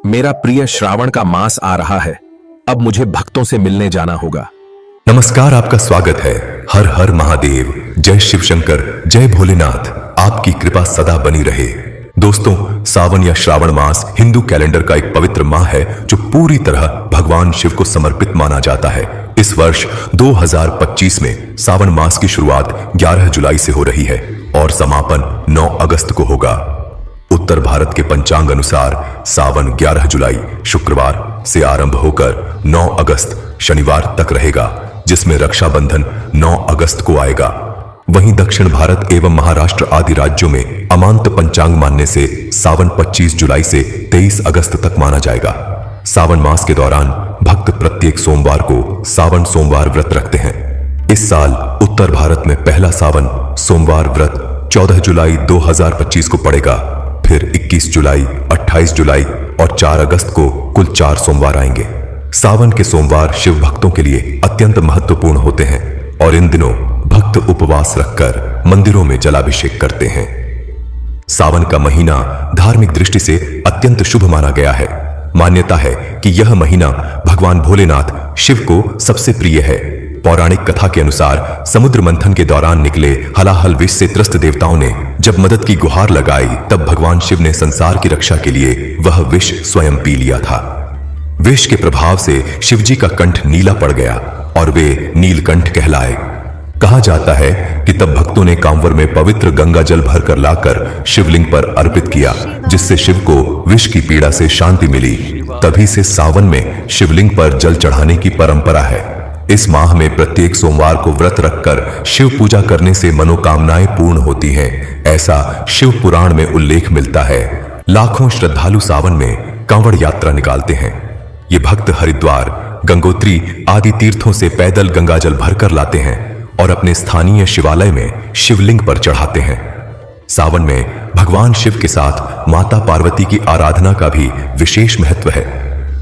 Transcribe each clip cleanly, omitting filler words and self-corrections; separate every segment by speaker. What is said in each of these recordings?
Speaker 1: मेरा प्रिय श्रावण का मास आ रहा है। अब मुझे भक्तों से मिलने जाना होगा।
Speaker 2: नमस्कार, आपका स्वागत है। हर हर महादेव, जय शिव शंकर, जय भोलेनाथ। आपकी कृपा सदा बनी रहे। दोस्तों, सावन या श्रावण मास हिंदू कैलेंडर का एक पवित्र माह है जो पूरी तरह भगवान शिव को समर्पित माना जाता है। इस वर्ष 2025 में सावन मास की शुरुआत 11 जुलाई से हो रही है और समापन 9 अगस्त को होगा। उत्तर भारत के पंचांग अनुसार सावन 11 जुलाई शुक्रवार से आरंभ होकर 9 अगस्त शनिवार तक रहेगा, जिसमें रक्षाबंधन 9 अगस्त को आएगा। वहीं दक्षिण भारत एवं महाराष्ट्र आदि राज्यों में अमांत पंचांग मानने से सावन 25 जुलाई से 23 अगस्त तक माना जाएगा। सावन मास के दौरान भक्त प्रत्येक सोमवार को सावन सोमवार व्रत रखते हैं। इस साल उत्तर भारत में पहला सावन सोमवार व्रत 14 जुलाई 2025 को पड़ेगा। फिर 21 जुलाई, 28 जुलाई और 4 अगस्त को कुल 4 सोमवार आएंगे। सावन के सोमवार शिव भक्तों के लिए अत्यंत महत्वपूर्ण होते हैं और इन दिनों भक्त उपवास रखकर मंदिरों में जलाभिषेक करते हैं। सावन का महीना धार्मिक दृष्टि से अत्यंत शुभ माना गया है। मान्यता है कि यह महीना भगवान भोलेनाथ शिव को सबसे प्रिय है। पौराणिक कथा के अनुसार समुद्र मंथन के दौरान निकले हलाहल विष से त्रस्त देवताओं ने जब मदद की गुहार लगाई, तब भगवान शिव ने संसार की रक्षा के लिए वह विष स्वयं पी लिया था। विष के प्रभाव से शिवजी का कंठ नीला पड़ गया और वे नीलकंठ कहलाए। कहा जाता है कि तब भक्तों ने कांवर में पवित्र गंगा जल भरकर लाकर शिवलिंग पर अर्पित किया, जिससे शिव को विष की पीड़ा से शांति मिली। तभी से सावन में शिवलिंग पर जल चढ़ाने की परंपरा है। इस माह में प्रत्येक सोमवार को व्रत रखकर शिव पूजा करने से मनोकामनाएं पूर्ण होती हैं, ऐसा शिव पुराण में उल्लेख मिलता है। लाखों श्रद्धालु सावन में कांवड़ यात्रा निकालते हैं। ये भक्त हरिद्वार, गंगोत्री आदि तीर्थों से पैदल गंगाजल भरकर लाते हैं और अपने स्थानीय शिवालय में शिवलिंग पर चढ़ाते हैं। सावन में भगवान शिव के साथ माता पार्वती की आराधना का भी विशेष महत्व है,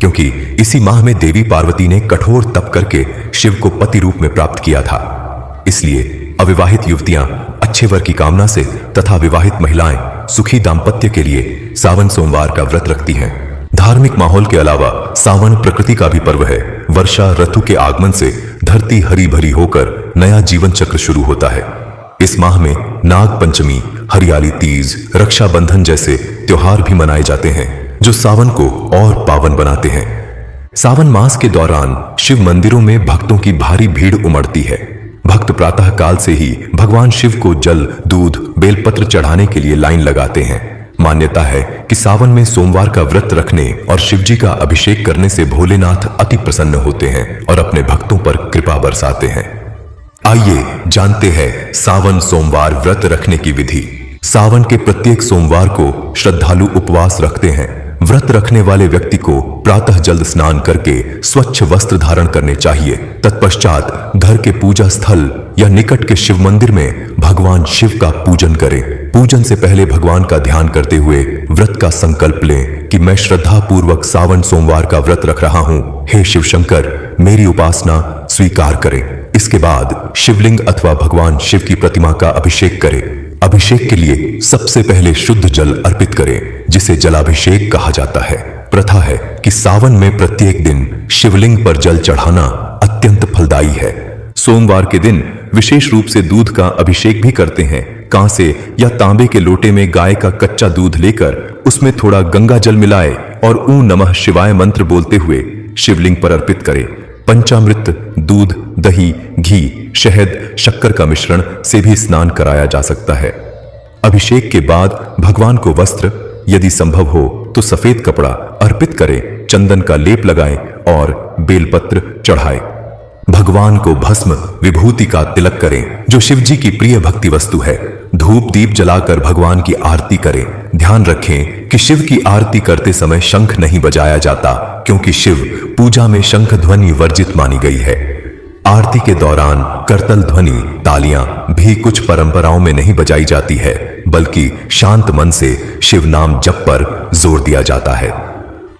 Speaker 2: क्योंकि इसी माह में देवी पार्वती ने कठोर तप करके शिव को पति रूप में प्राप्त किया था। इसलिए अविवाहित युवतियां अच्छे वर की कामना से तथा विवाहित महिलाएं सुखी दाम्पत्य के लिए सावन सोमवार का व्रत रखती हैं। धार्मिक माहौल के अलावा सावन प्रकृति का भी पर्व है। वर्षा ऋतु के आगमन से धरती हरी भरी होकर नया जीवन चक्र शुरू होता है। इस माह में नाग पंचमी, हरियाली तीज, रक्षाबंधन जैसे त्योहार भी मनाए जाते हैं जो सावन को और पावन बनाते हैं। सावन मास के दौरान शिव मंदिरों में भक्तों की भारी भीड़ उमड़ती है। भक्त प्रातः काल से ही भगवान शिव को जल, दूध, बेलपत्र चढ़ाने के लिए लाइन लगाते हैं। मान्यता है कि सावन में सोमवार का व्रत रखने और शिवजी का अभिषेक करने से भोलेनाथ अति प्रसन्न होते हैं और अपने भक्तों पर कृपा बरसाते हैं। आइए जानते हैं सावन सोमवार व्रत रखने की विधि। सावन के प्रत्येक सोमवार को श्रद्धालु उपवास रखते हैं। व्रत रखने वाले व्यक्ति को प्रातः जल्द स्नान करके स्वच्छ वस्त्र धारण करने चाहिए। तत्पश्चात घर के पूजा स्थल या निकट के शिव मंदिर में भगवान शिव का पूजन करें। पूजन से पहले भगवान का ध्यान करते हुए व्रत का संकल्प लें कि मैं श्रद्धा पूर्वक सावन सोमवार का व्रत रख रहा हूँ। हे शिव शंकर, मेरी उपासना स्वीकार करें। इसके बाद शिवलिंग अथवा भगवान शिव की प्रतिमा का अभिषेक करें। अभिषेक के लिए सबसे पहले शुद्ध जल अर्पित करें, जिसे जलाभिषेक कहा जाता है। प्रथा है कि सावन में प्रत्येक दिन शिवलिंग पर जल चढ़ाना अत्यंत फलदायी है। सोमवार के दिन विशेष रूप से दूध का अभिषेक भी करते हैं। कांसे या तांबे के लोटे में गाय का कच्चा दूध लेकर उसमें थोड़ा गंगा जल मिलाए और ऊं नमः शिवाय मंत्र बोलते हुए शिवलिंग पर अर्पित करें। पंचामृत, दूध, दही, घी, शहद, शक्कर का मिश्रण से भी स्नान कराया जा सकता है। अभिषेक के बाद भगवान को वस्त्र, यदि संभव हो तो सफेद कपड़ा अर्पित करें, चंदन का लेप लगाएं और बेलपत्र चढ़ाएं। भगवान को भस्म विभूति का तिलक करें, जो शिवजी की प्रिय भक्ति वस्तु है। धूप दीप जलाकर भगवान की आरती करें। ध्यान रखें कि शिव की आरती करते समय शंख नहीं बजाया जाता, क्योंकि शिव पूजा में शंख ध्वनि वर्जित मानी गई है। आरती के दौरान करतल ध्वनि, तालियां भी कुछ परंपराओं में नहीं बजाई जाती है, बल्कि शांत मन से शिव नाम जप पर जोर दिया जाता है।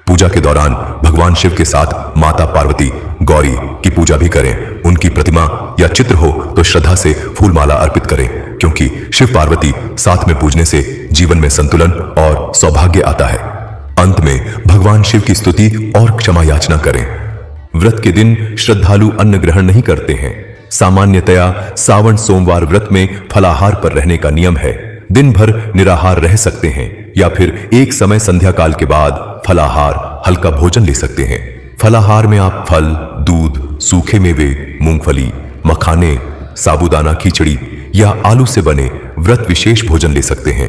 Speaker 2: पूजा के दौरान भगवान शिव के साथ माता पार्वती, गौरी की पूजा भी करें। उनकी प्रतिमा या चित्र हो तो श्रद्धा से फूलमाला अर्पित करें, क्योंकि शिव पार्वती साथ में पूजने से जीवन में संतुलन और सौभाग्य आता है। अंत में भगवान शिव की स्तुति और क्षमा याचना करें। व्रत के दिन श्रद्धालु अन्न ग्रहण नहीं करते हैं। सामान्यतया सावन सोमवार व्रत में फलाहार पर रहने का नियम है। दिन भर निराहार रह सकते हैं या फिर एक समय संध्या काल के बाद फलाहार हल्का भोजन ले सकते हैं। फलाहार में आप फल, दूध, सूखे मेवे, मूंगफली, मखाने, साबूदाना खिचड़ी या आलू से बने व्रत विशेष भोजन ले सकते हैं।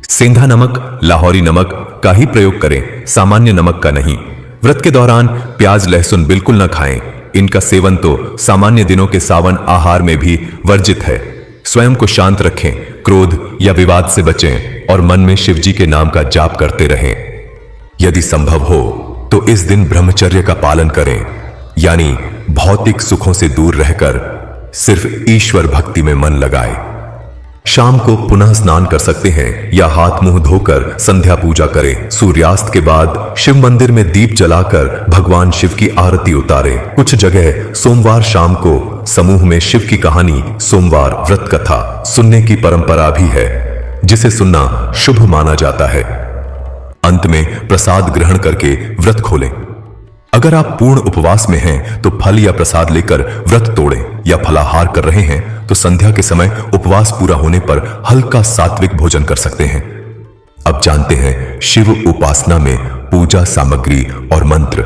Speaker 2: सेंधा नमक, लाहौरी नमक का ही प्रयोग करें, सामान्य नमक का नहीं। व्रत के दौरान प्याज लहसुन बिल्कुल न खाएं। इनका सेवन तो सामान्य दिनों के सावन आहार में भी वर्जित है। स्वयं को शांत रखें, क्रोध या विवाद से बचें और मन में शिवजी के नाम का जाप करते रहें। यदि संभव हो तो इस दिन ब्रह्मचर्य का पालन करें, यानी भौतिक सुखों से दूर रहकर सिर्फ ईश्वर भक्ति में मन लगाएं। शाम को पुनः स्नान कर सकते हैं या हाथ मुंह धोकर संध्या पूजा करें। सूर्यास्त के बाद शिव मंदिर में दीप जलाकर भगवान शिव की आरती उतारें। कुछ जगह सोमवार शाम को समूह में शिव की कहानी, सोमवार व्रत कथा सुनने की परंपरा भी है, जिसे सुनना शुभ माना जाता है। अंत में प्रसाद ग्रहण करके व्रत खोलें। अगर आप पूर्ण उपवास में हैं तो फल या प्रसाद लेकर व्रत तोड़ें, या फलाहार कर रहे हैं तो संध्या के समय उपवास पूरा होने पर हल्का सात्विक भोजन कर सकते हैं। अब जानते हैं शिव उपासना में पूजा सामग्री और मंत्र।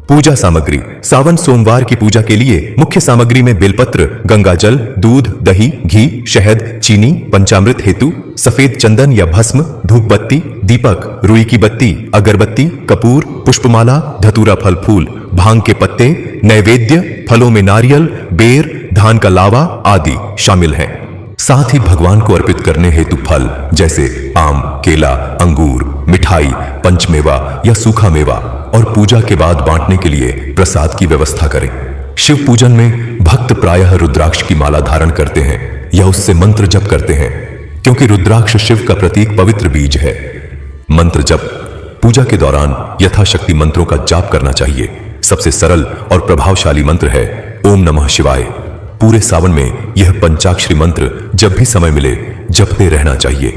Speaker 2: पूजा सामग्री। सावन सोमवार की पूजा के लिए मुख्य सामग्री में बेलपत्र, गंगाजल, दूध, दही, घी, शहद, चीनी, पंचामृत हेतु सफेद चंदन या भस्म, धूप बत्ती, दीपक, रुई की बत्ती, अगरबत्ती, कपूर, पुष्पमाला, धतूरा फल फूल, भांग के पत्ते, नैवेद्य, फलों में नारियल, बेर, धान का लावा आदि शामिल हैं। साथ ही भगवान को अर्पित करने हेतु फल जैसे आम, केला, अंगूर, मिठाई, पंचमेवा या सूखा मेवा और पूजा के बाद बांटने के लिए प्रसाद की व्यवस्था करें। शिव पूजन में भक्त प्रायः रुद्राक्ष की माला धारण करते हैं या उससे मंत्र जप करते हैं, क्योंकि रुद्राक्ष शिव का प्रतीक पवित्र बीज है। मंत्र जप। पूजा के दौरान यथाशक्ति मंत्रों का जाप करना चाहिए। सबसे सरल और प्रभावशाली मंत्र है ओम नमः शिवाय। पूरे सावन में यह पंचाक्षरी मंत्र जब भी समय मिले जपते रहना चाहिए।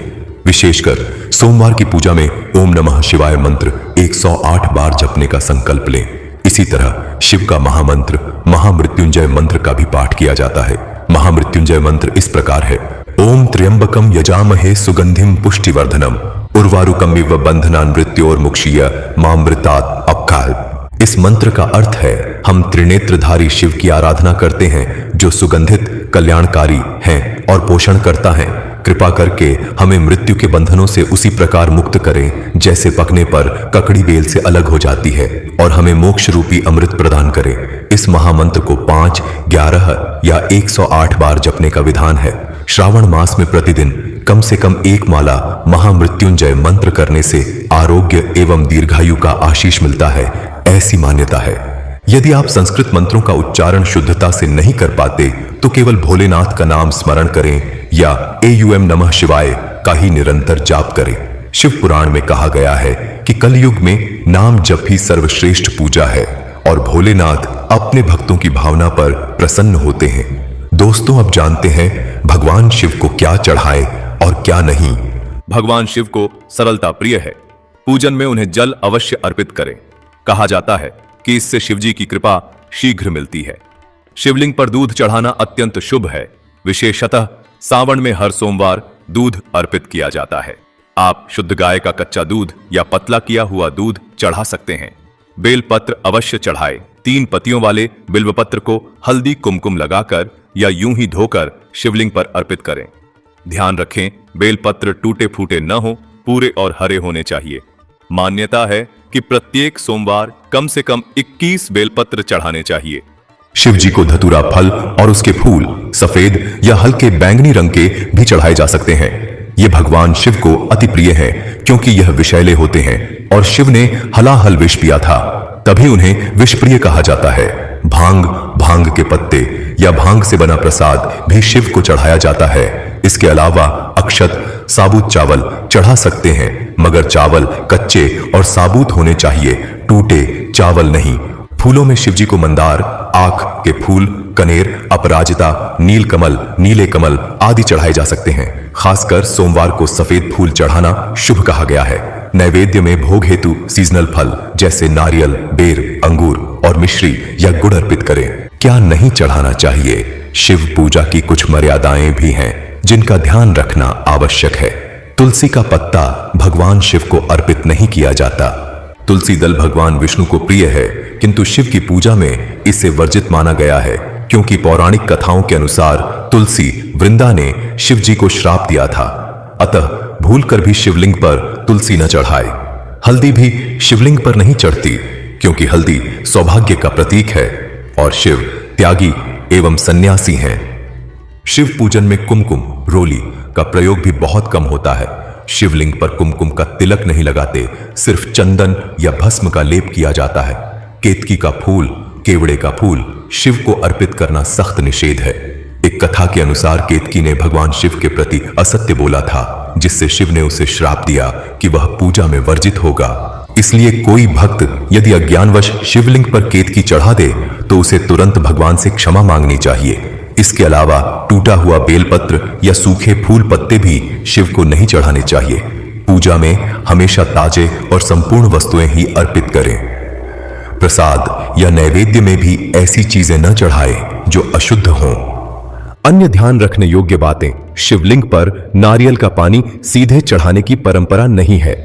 Speaker 2: विशेषकर सोमवार की पूजा में ओम नमः शिवाय मंत्र 108 बार जपने का संकल्प लें। इसी तरह शिव का महामंत्र महामृत्युंजय मंत्र का भी पाठ किया जाता है। महामृत्युंजय मंत्र इस प्रकार है: ओम त्र्यंबकम यजामहे सुगंधिम पुष्टिवर्धनम उर्वारुकमिव बंधनान् मृत्योर्मुक्षीय मामृतात् अपकाल। इस मंत्र का अर्थ है हम त्रिनेत्रधारी शिव की आराधना करते हैं, जो सुगंधित, कल्याणकारी हैं और पोषण करता है। कृपा करके हमें मृत्यु के बंधनों से उसी प्रकार मुक्त करें जैसे पकने पर ककड़ी बेल से अलग हो जाती है, और हमें मोक्ष रूपी अमृत प्रदान करें। इस महामंत्र को 5, 11 या 108 बार जपने का विधान है। श्रावण मास में प्रतिदिन कम से कम 1 माला महामृत्युंजय मंत्र करने से आरोग्य एवं दीर्घायु का आशीष मिलता है, ऐसी मान्यता है। यदि आप संस्कृत मंत्रों का उच्चारण शुद्धता से नहीं कर पाते तो केवल भोलेनाथ का नाम स्मरण करें या एयूएम नमः शिवाय का ही निरंतर जाप करें। शिव पुराण में कहा गया है कि कलयुग में नाम जप ही सर्वश्रेष्ठ पूजा है और भोलेनाथ अपने भक्तों की भावना पर प्रसन्न होते हैं। दोस्तों, अब जानते हैं भगवान शिव को क्या चढ़ाएं और क्या नहीं।
Speaker 1: भगवान शिव को सरलता प्रिय है। पूजन में उन्हें जल अवश्य अर्पित करें। कहा जाता है कि इससे शिवजी की कृपा शीघ्र मिलती है। शिवलिंग पर दूध चढ़ाना अत्यंत शुभ है। विशेषतः सावन में हर सोमवार दूध अर्पित किया जाता है। आप शुद्ध गाय का कच्चा दूध या पतला किया हुआ दूध चढ़ा सकते हैं। बेलपत्र अवश्य चढ़ाए। 3 पत्तियों वाले बिल्वपत्र को हल्दी कुमकुम लगाकर या यूं ही धोकर शिवलिंग पर अर्पित करें। ध्यान रखें, बेलपत्र टूटे फूटे न हो, पूरे और हरे होने चाहिए। मान्यता है कि प्रत्येक सोमवार कम से कम 21 बेलपत्र चढ़ाने चाहिए।
Speaker 2: शिव जी को धतूरा फल और उसके फूल सफेद या हल्के बैंगनी रंग के भी चढ़ाए जा सकते हैं। ये भगवान शिव को अति प्रिय हैं, क्योंकि यह विषैले होते हैं और शिव ने हलाहल विष पिया था, तभी उन्हें विषप्रिय कहा जाता है। भांग के पत्ते या भांग से बना प्रसाद भी शिव को चढ़ाया जाता है। इसके अलावा अक्षत, साबुत चावल चढ़ा सकते हैं, मगर चावल कच्चे और साबुत होने चाहिए, टूटे चावल नहीं। फूलों में शिवजी को मंदार, आक के फूल, कनेर, अपराजिता, नीलकमल, नीले कमल आदि चढ़ाए जा सकते हैं। खासकर सोमवार को सफेद फूल चढ़ाना शुभ कहा गया है। नैवेद्य में भोग हेतु सीजनल फल जैसे नारियल, बेर, अंगूर और मिश्री या गुड़ अर्पित करें। क्या नहीं चढ़ाना चाहिए? शिव पूजा की कुछ मर्यादाएं भी हैं जिनका ध्यान रखना आवश्यक है। तुलसी का पत्ता भगवान शिव को अर्पित नहीं किया जाता। तुलसी दल भगवान विष्णु को प्रिय है, किंतु शिव की पूजा में इसे वर्जित माना गया है, क्योंकि पौराणिक कथाओं के अनुसार तुलसी वृंदा ने शिव जी को श्राप दिया था। अतः भूलकर भी शिवलिंग पर तुलसी न चढ़ाए। हल्दी भी शिवलिंग पर नहीं चढ़ती, क्योंकि हल्दी सौभाग्य का प्रतीक है और शिव त्यागी एवं सन्यासी हैं। शिव पूजन में कुमकुम, रोली का प्रयोग भी बहुत कम होता है। शिवलिंग पर कुमकुम का तिलक नहीं लगाते, सिर्फ चंदन या भस्म का लेप किया जाता है। केतकी का फूल, केवड़े का फूल शिव को अर्पित करना सख्त निषेध है। एक कथा के अनुसार केतकी ने भगवान शिव के प्रति असत्य बोला था, जिससे शिव ने उसे श्राप दिया कि वह पूजा में वर्जित होगा। इसलिए कोई भक्त यदि अज्ञानवश शिवलिंग पर केतकी चढ़ा दे तो उसे तुरंत भगवान से क्षमा मांगनी चाहिए। इसके अलावा टूटा हुआ बेलपत्र या सूखे फूल पत्ते भी शिव को नहीं चढ़ाने चाहिए। पूजा में हमेशा ताजे और संपूर्ण वस्तुएं ही अर्पित करें। प्रसाद या नैवेद्य में भी ऐसी चीजें न चढ़ाएं जो अशुद्ध हों। अन्य ध्यान रखने योग्य बातें, शिवलिंग पर नारियल का पानी सीधे चढ़ाने की परंपरा नहीं है।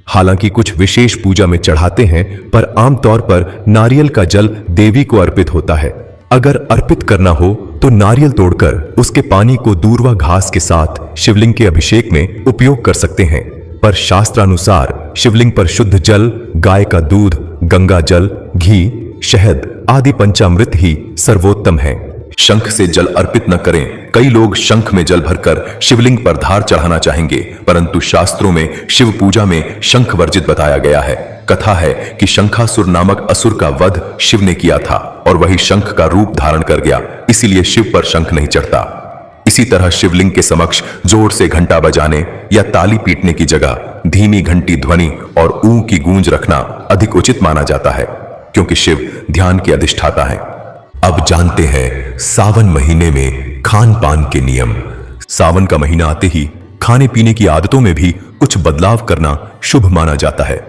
Speaker 2: हालांकि कुछ विशेष पूजा में चढ़ाते हैं, पर आमतौर पर नारियल का जल देवी को अर्पित होता है। अगर अर्पित करना हो तो नारियल तोड़कर उसके पानी को दूर्वा घास के साथ शिवलिंग के अभिषेक में उपयोग कर सकते हैं, पर शास्त्रानुसार शिवलिंग पर शुद्ध जल, गाय का दूध, गंगा जल, घी, शहद आदि पंचामृत ही सर्वोत्तम है। शंख से जल अर्पित न करें। कई लोग शंख में जल भरकर शिवलिंग पर धार चढ़ाना चाहेंगे, परंतु शास्त्रों में शिव पूजा में शंख वर्जित बताया गया है। कथा है कि शंखासुर नामक असुर का वध शिव ने किया था और वही शंख का रूप धारण कर गया, इसीलिए शिव पर शंख नहीं चढ़ता। इसी तरह शिवलिंग के समक्ष जोर से घंटा बजाने या ताली पीटने की जगह धीमी घंटी ध्वनि और ऊ की गूंज रखना अधिक उचित माना जाता है, क्योंकि शिव ध्यान के अधिष्ठाता है। अब जानते हैं सावन महीने में खान पान के नियम। सावन का महीना आते ही खाने पीने की आदतों में भी कुछ बदलाव करना शुभ माना जाता है।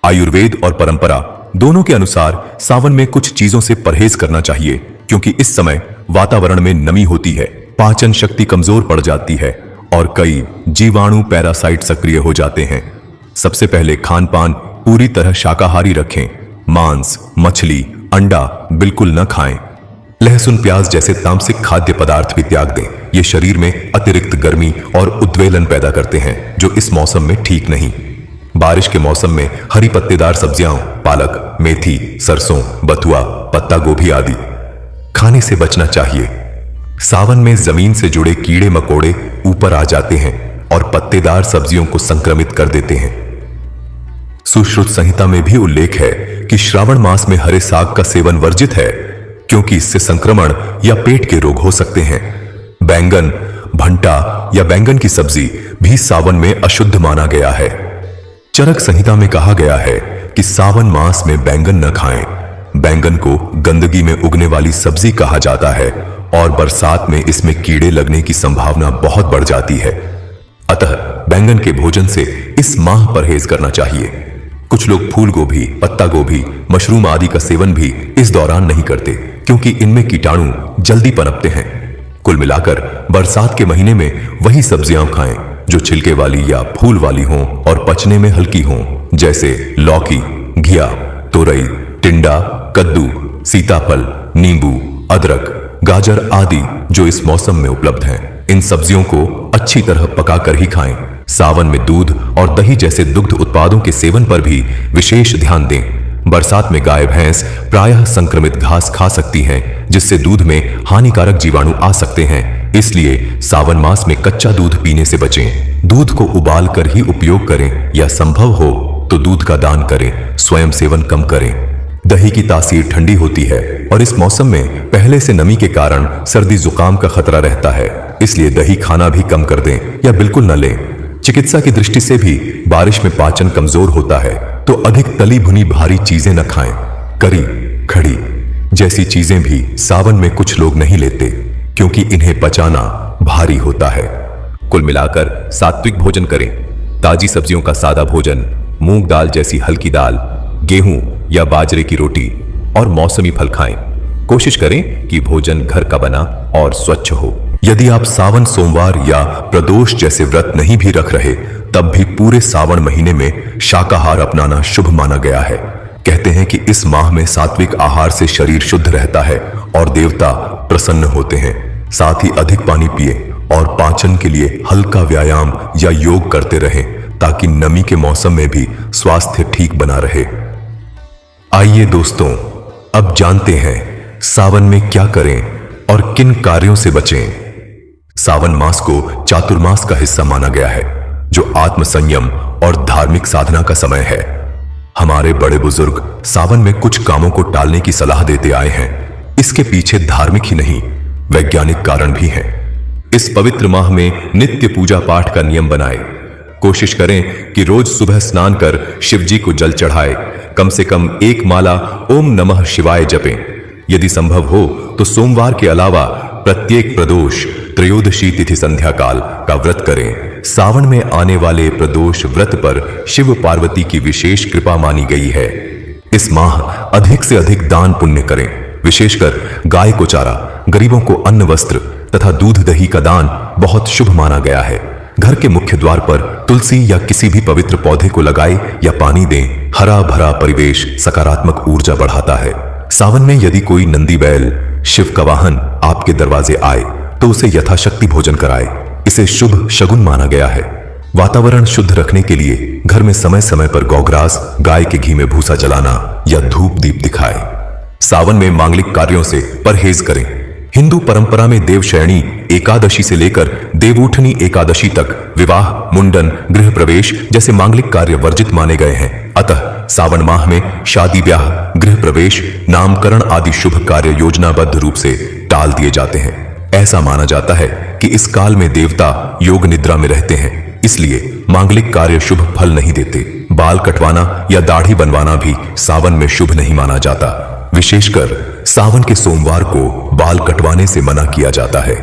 Speaker 2: आयुर्वेद और परंपरा दोनों के अनुसार सावन में कुछ चीजों से परहेज करना चाहिए, क्योंकि इस समय वातावरण में नमी होती है, पाचन शक्ति कमजोर पड़ जाती है और कई जीवाणु पैरासाइट सक्रिय हो जाते हैं। सबसे पहले खान पान पूरी तरह शाकाहारी रखें। मांस, मछली, अंडा बिल्कुल न खाएं। लहसुन, प्याज जैसे तामसिक खाद्य पदार्थ भी त्याग दें। ये शरीर में अतिरिक्त गर्मी और उद्वेलन पैदा करते हैं, जो इस मौसम में ठीक नहीं। बारिश के मौसम में हरी पत्तेदार सब्जियां, पालक, मेथी, सरसों, बथुआ, पत्ता गोभी आदि खाने से बचना चाहिए। सावन में जमीन से जुड़े कीड़े मकोड़े ऊपर आ जाते हैं और पत्तेदार सब्जियों को संक्रमित कर देते हैं। सुश्रुत संहिता में भी उल्लेख है कि श्रावण मास में हरे साग का सेवन वर्जित है, क्योंकि इससे संक्रमण या पेट के रोग हो सकते हैं। बैंगन, भंटा या बैंगन की सब्जी भी सावन में अशुद्ध माना गया है। चरक संहिता में कहा गया है कि सावन मास में बैंगन न खाएं। बैंगन को गंदगी में उगने वाली सब्जी कहा जाता है और बरसात में इसमें कीड़े लगने की संभावना बहुत बढ़ जाती है। अतः बैंगन के भोजन से इस माह परहेज करना चाहिए। कुछ लोग फूल गोभी, पत्ता गोभी, मशरूम आदि का सेवन भी इस दौरान नहीं करते, क्योंकि इनमें कीटाणु जल्दी पनपते हैं। कुल मिलाकर बरसात के महीने में वही सब्जियां खाएं जो छिलके वाली या फूल वाली हों और पचने में हल्की हों, जैसे लौकी, घिया, तोरई, टिंडा, कद्दू, सीताफल, नींबू, अदरक, गाजर आदि जो इस मौसम में उपलब्ध हैं। इन सब्जियों को अच्छी तरह पकाकर ही खाएं। सावन में दूध और दही जैसे दुग्ध उत्पादों के सेवन पर भी विशेष ध्यान दें। बरसात में गाय भैंस प्रायः संक्रमित घास खा सकती हैं, जिससे दूध में हानिकारक जीवाणु आ सकते हैं। इसलिए सावन मास में कच्चा दूध पीने से बचें। दूध को उबाल कर ही उपयोग करें या संभव हो तो दूध का दान करें, स्वयं सेवन कम करें। दही की तासीर ठंडी होती है और इस मौसम में पहले से नमी के कारण सर्दी जुकाम का खतरा रहता है, इसलिए दही खाना भी कम कर दें या बिल्कुल न लें। चिकित्सा की दृष्टि से भी बारिश में पाचन कमजोर होता है, तो अधिक तली भुनी भारी चीजें न खाएं। करी, खड़ी जैसी चीजें भी सावन में कुछ लोग नहीं लेते, क्योंकि इन्हें पचाना भारी होता है। कुल मिलाकर सात्विक भोजन करें। ताजी सब्जियों का सादा भोजन, मूंग दाल जैसी हल्की दाल, गेहूं या बाजरे की रोटी और मौसमी फल खाएं। कोशिश करें कि भोजन घर का बना और स्वच्छ हो। यदि आप सावन सोमवार या प्रदोष जैसे व्रत नहीं भी रख रहे, तब भी पूरे सावन महीने में शाकाहार अपनाना शुभ माना गया है। कहते हैं कि इस माह में सात्विक आहार से शरीर शुद्ध रहता है और देवता प्रसन्न होते हैं। साथ ही अधिक पानी पिए और पाचन के लिए हल्का व्यायाम या योग करते रहें, ताकि नमी के मौसम में भी स्वास्थ्य ठीक बना रहे। आइए दोस्तों, अब जानते हैं सावन में क्या करें और किन कार्यों से बचें। सावन मास को चातुर्मास का हिस्सा माना गया है, जो आत्म संयम और धार्मिक साधना का समय है। हमारे बड़े बुजुर्ग सावन में कुछ कामों को टालने की सलाह देते आए हैं। इसके पीछे धार्मिक ही नहीं, वैज्ञानिक कारण भी हैं। इस पवित्र माह में नित्य पूजा पाठ का नियम बनाएं। कोशिश करें कि रोज सुबह स्नान कर शिव जी को जल चढ़ाए। कम से कम 1 माला ओम नमः शिवाय जपें। यदि संभव हो तो सोमवार के अलावा प्रत्येक प्रदोष, त्रयोदशी तिथि संध्या काल का व्रत करें। सावन में आने वाले प्रदोष व्रत पर शिव पार्वती की विशेष कृपा मानी गई है। इस माह अधिक से अधिक दान पुण्य करें। विशेषकर गाय को चारा, गरीबों को अन्न वस्त्र तथा दूध दही का दान बहुत शुभ माना गया है। घर के मुख्य द्वार पर तुलसी या किसी भी पवित्र पौधे को लगाए या पानी दें। हरा भरा परिवेश सकारात्मक ऊर्जा बढ़ाता है। सावन में यदि कोई नंदी बैल, शिव का वाहन आपके दरवाजे आए तो उसे यथाशक्ति भोजन कराए। इसे शुभ शगुन माना गया है। वातावरण शुद्ध रखने के लिए घर में समय समय पर गौग्रास, गाय के घी में भूसा जलाना या धूप दीप दिखाए। सावन में मांगलिक कार्यों से परहेज करें। हिंदू परंपरा में देवशयनी एकादशी से लेकर देवउठनी एकादशी तक विवाह, मुंडन, गृह प्रवेश जैसे मांगलिक कार्य वर्जित माने गए हैं। अतः सावन माह में शादी ब्याह, गृह प्रवेश, नामकरण आदि शुभ कार्य योजनाबद्ध रूप से टाल दिए जाते हैं। ऐसा माना जाता है कि इस काल में देवता योग निद्रा में रहते हैं, इसलिए मांगलिक कार्य शुभ फल नहीं देते। बाल कटवाना या दाढ़ी बनवाना भी सावन में शुभ नहीं माना जाता। विशेषकर सावन के सोमवार को बाल कटवाने से मना किया जाता है।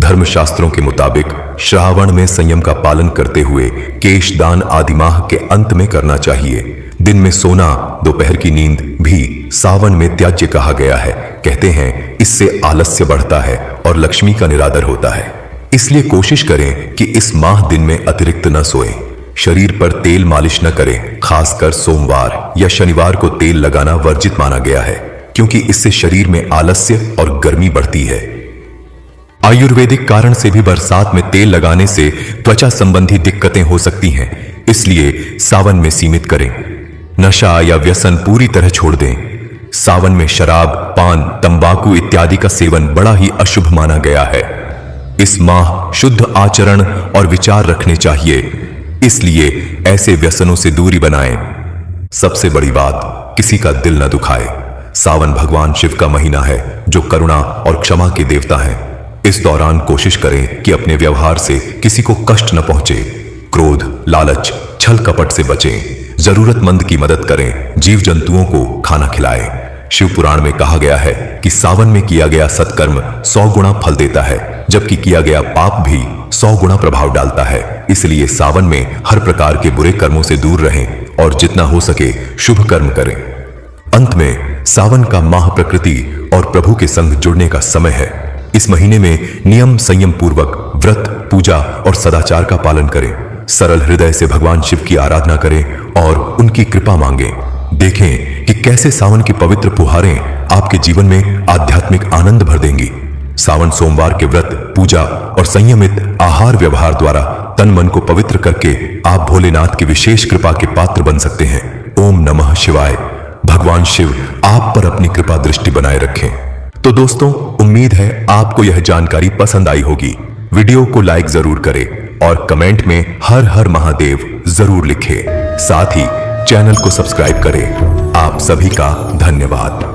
Speaker 2: धर्मशास्त्रों के मुताबिक श्रावण में संयम का पालन करते हुए केश दान आदि माह के अंत में करना चाहिए। दिन में सोना, दोपहर की नींद भी सावन में त्याज्य कहा गया है। कहते हैं इससे आलस्य बढ़ता है और लक्ष्मी का निरादर होता है। इसलिए कोशिश करें कि इस माह दिन में अतिरिक्त न सोएं। शरीर पर तेल मालिश न करें। खासकर सोमवार या शनिवार को तेल लगाना वर्जित माना गया है, क्योंकि इससे शरीर में आलस्य और गर्मी बढ़ती है। आयुर्वेदिक कारण से भी बरसात में तेल लगाने से त्वचा संबंधी दिक्कतें हो सकती हैं, इसलिए सावन में सीमित करें। नशा या व्यसन पूरी तरह छोड़ दें। सावन में शराब, पान, तंबाकू इत्यादि का सेवन बड़ा ही अशुभ माना गया है। इस माह शुद्ध आचरण और विचार रखने चाहिए, इसलिए ऐसे व्यसनों से दूरी बनाएं। सबसे बड़ी बात, किसी का दिल न दुखाए। सावन भगवान शिव का महीना है, जो करुणा और क्षमा के देवता हैं। इस दौरान कोशिश करें कि अपने व्यवहार से किसी को कष्ट न पहुंचे। क्रोध, लालच, छल कपट से बचें। जरूरतमंद की मदद करें। जीव जंतुओं को खाना खिलाएं। शिव पुराण में कहा गया है कि सावन में किया गया सत्कर्म 100 गुना फल देता है, जबकि किया गया पाप भी 100 गुना प्रभाव डालता है। इसलिए सावन में हर प्रकार के बुरे कर्मों से दूर रहें और जितना हो सके शुभ कर्म करें। अंत में सावन का माह प्रकृति और प्रभु के संग जुड़ने का समय है। इस महीने में नियम संयम पूर्वक व्रत, पूजा और सदाचार का पालन करें। सरल हृदय से भगवान शिव की आराधना करें और उनकी कृपा मांगें। देखें कि कैसे सावन की पवित्र फुहारें आपके जीवन में आध्यात्मिक आनंद भर देंगी। सावन सोमवार के व्रत, पूजा और संयमित आहार व्यवहार द्वारा तन मन को पवित्र करके आप भोलेनाथ की विशेष कृपा के पात्र बन सकते हैं। ओम नमः शिवाय। भगवान शिव आप पर अपनी कृपा दृष्टि बनाए रखें। तो दोस्तों, उम्मीद है आपको यह जानकारी पसंद आई होगी। वीडियो को लाइक जरूर करें और कमेंट में हर हर महादेव जरूर लिखें। साथ ही चैनल को सब्सक्राइब करें। आप सभी का धन्यवाद।